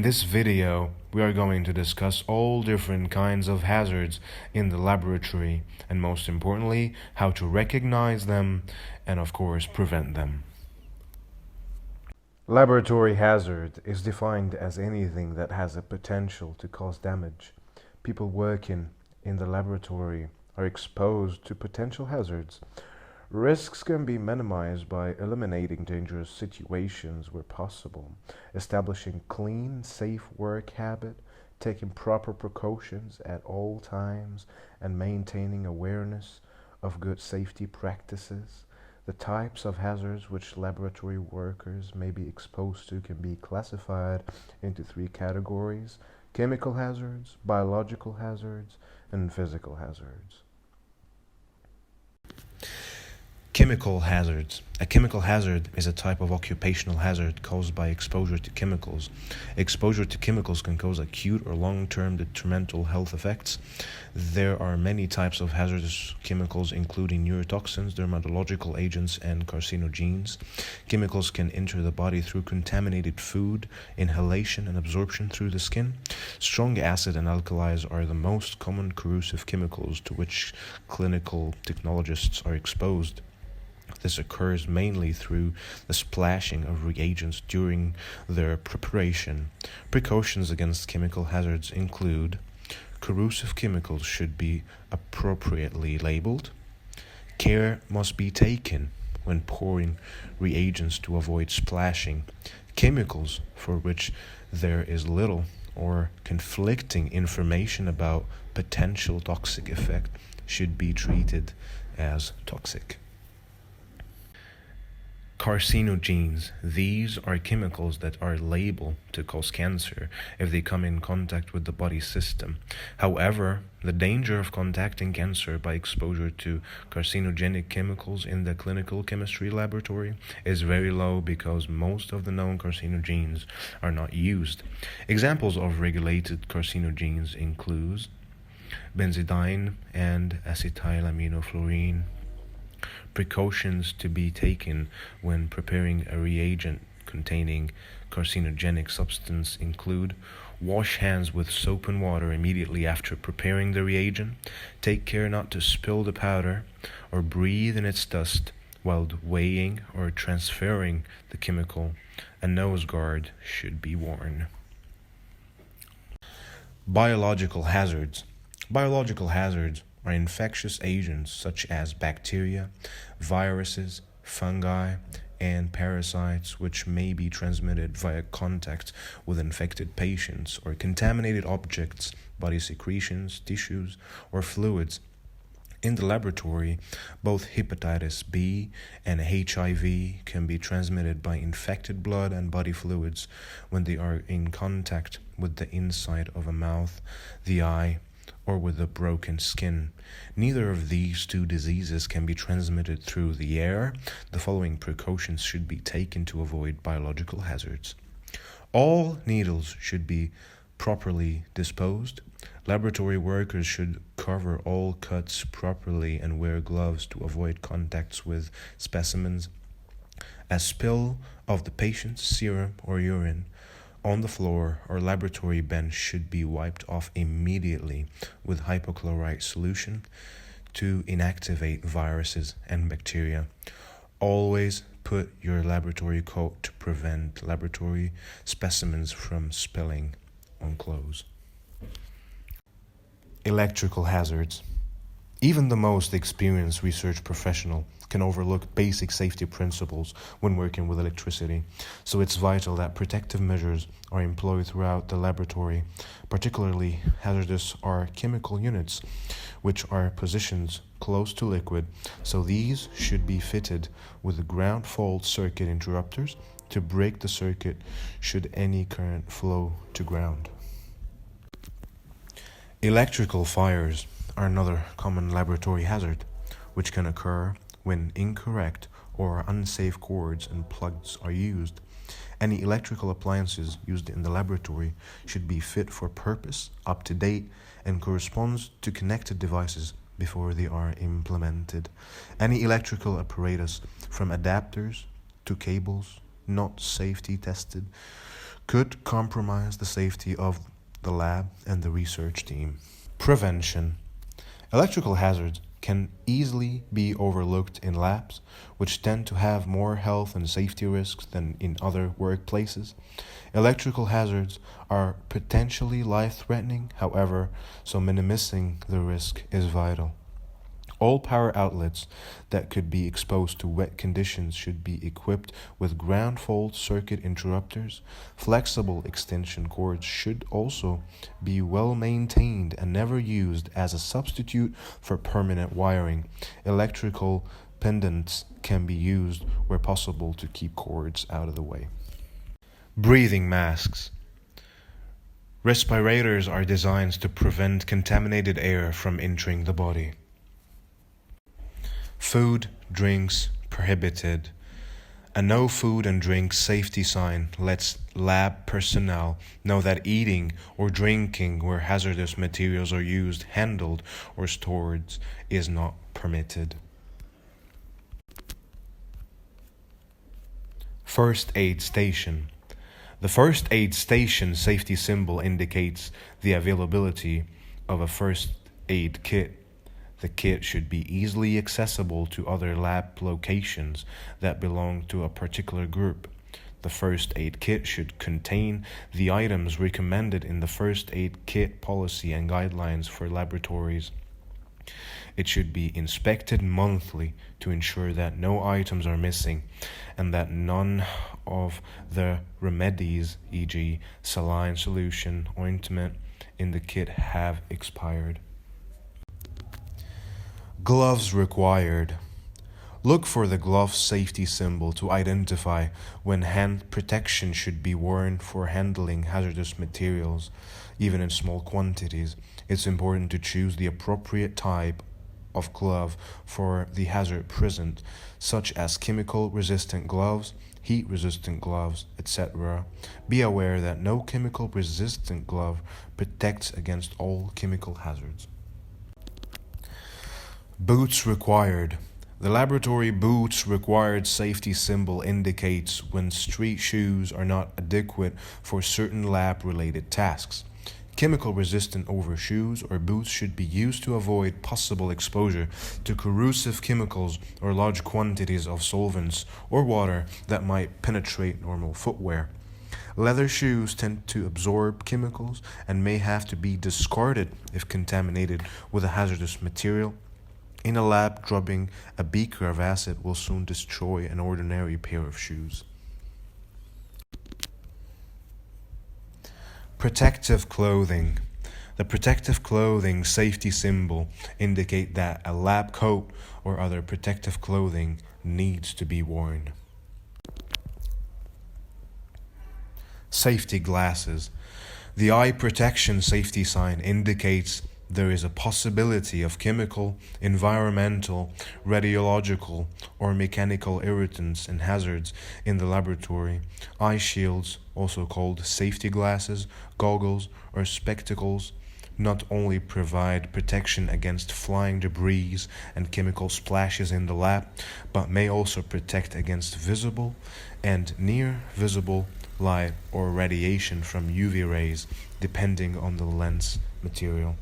In this video, we are going to discuss all different kinds of hazards in the laboratory and most importantly, how to recognize them and of course prevent them. Laboratory hazard is defined as anything that has a potential to cause damage. People working in the laboratory are exposed to potential hazards. Risks can be minimized by eliminating dangerous situations where possible, establishing clean, safe work habit, taking proper precautions at all times, and maintaining awareness of good safety practices. The types of hazards which laboratory workers may be exposed to can be classified into three categories: chemical hazards, biological hazards, and physical hazards. Chemical hazards. A chemical hazard is a type of occupational hazard caused by exposure to chemicals. Exposure to chemicals can cause acute or long-term detrimental health effects. There are many types of hazardous chemicals, including neurotoxins, dermatological agents, and carcinogens. Chemicals can enter the body through contaminated food, inhalation, and absorption through the skin. Strong acid and alkalis are the most common corrosive chemicals to which clinical technologists are exposed. This occurs mainly through the splashing of reagents during their preparation. Precautions against chemical hazards include: corrosive chemicals should be appropriately labeled. Care must be taken when pouring reagents to avoid splashing. Chemicals for which there is little or conflicting information about potential toxic effect should be treated as toxic. Carcinogens. These are chemicals that are labeled to cause cancer if they come in contact with the body system. However, the danger of contacting cancer by exposure to carcinogenic chemicals in the clinical chemistry laboratory is very low because most of the known carcinogens are not used. Examples of regulated carcinogens include benzidine and acetylaminofluorine. Precautions to be taken when preparing a reagent containing carcinogenic substance include: wash hands with soap and water immediately after preparing the reagent. Take care not to spill the powder or breathe in its dust while weighing or transferring the chemical. A nose guard should be worn. Biological hazards. Biological hazards are infectious agents such as bacteria, viruses, fungi, and parasites which may be transmitted via contact with infected patients or contaminated objects, body secretions, tissues, or fluids. In the laboratory, both hepatitis B and HIV can be transmitted by infected blood and body fluids when they are in contact with the inside of a mouth, the eye, or with the broken skin. Neither of these two diseases can be transmitted through the air. The following precautions should be taken to avoid biological hazards. All needles should be properly disposed. Laboratory workers should cover all cuts properly and wear gloves to avoid contacts with specimens. A spill of the patient's serum or urine on the floor or laboratory bench should be wiped off immediately with hypochlorite solution to inactivate viruses and bacteria. Always put your laboratory coat to prevent laboratory specimens from spilling on clothes. Electrical hazards. Even the most experienced research professional can overlook basic safety principles when working with electricity, so it's vital that protective measures are employed throughout the laboratory. Particularly hazardous are chemical units, which are positioned close to liquid, so these should be fitted with ground fault circuit interrupters to break the circuit should any current flow to ground. Electrical fires are another common laboratory hazard, which can occur when incorrect or unsafe cords and plugs are used. Any electrical appliances used in the laboratory should be fit for purpose, up to date, and corresponds to connected devices before they are implemented. Any electrical apparatus, from adapters to cables, not safety tested, could compromise the safety of the lab and the research team. Prevention. Electrical hazards can easily be overlooked in labs, which tend to have more health and safety risks than in other workplaces. Electrical hazards are potentially life-threatening, however, so minimizing the risk is vital. All power outlets that could be exposed to wet conditions should be equipped with ground fault circuit interrupters. Flexible extension cords should also be well maintained and never used as a substitute for permanent wiring. Electrical pendants can be used where possible to keep cords out of the way. Breathing masks. Respirators are designed to prevent contaminated air from entering the body. Food, drinks prohibited. A no food and drink safety sign lets lab personnel know that eating or drinking where hazardous materials are used, handled, or stored is not permitted. First aid station. The first aid station safety symbol indicates the availability of a first aid kit. The kit should be easily accessible to other lab locations that belong to a particular group. The first aid kit should contain the items recommended in the first aid kit policy and guidelines for laboratories. It should be inspected monthly to ensure that no items are missing and that none of the remedies, e.g., saline solution, ointment, in the kit have expired. Gloves required. Look for the glove safety symbol to identify when hand protection should be worn for handling hazardous materials, even in small quantities. It's important to choose the appropriate type of glove for the hazard present, such as chemical-resistant gloves, heat-resistant gloves, etc. Be aware that no chemical-resistant glove protects against all chemical hazards. Boots required. The laboratory boots required safety symbol indicates when street shoes are not adequate for certain lab-related tasks. Chemical-resistant overshoes or boots should be used to avoid possible exposure to corrosive chemicals or large quantities of solvents or water that might penetrate normal footwear. Leather shoes tend to absorb chemicals and may have to be discarded if contaminated with a hazardous material. In a lab, dropping a beaker of acid will soon destroy an ordinary pair of shoes. Protective clothing. The protective clothing safety symbol indicate that a lab coat or other protective clothing needs to be worn. Safety glasses. The eye protection safety sign indicates there is a possibility of chemical, environmental, radiological, or mechanical irritants and hazards in the laboratory. Eye shields, also called safety glasses, goggles, or spectacles, not only provide protection against flying debris and chemical splashes in the lab, but may also protect against visible and near visible light or radiation from UV rays, depending on the lens material.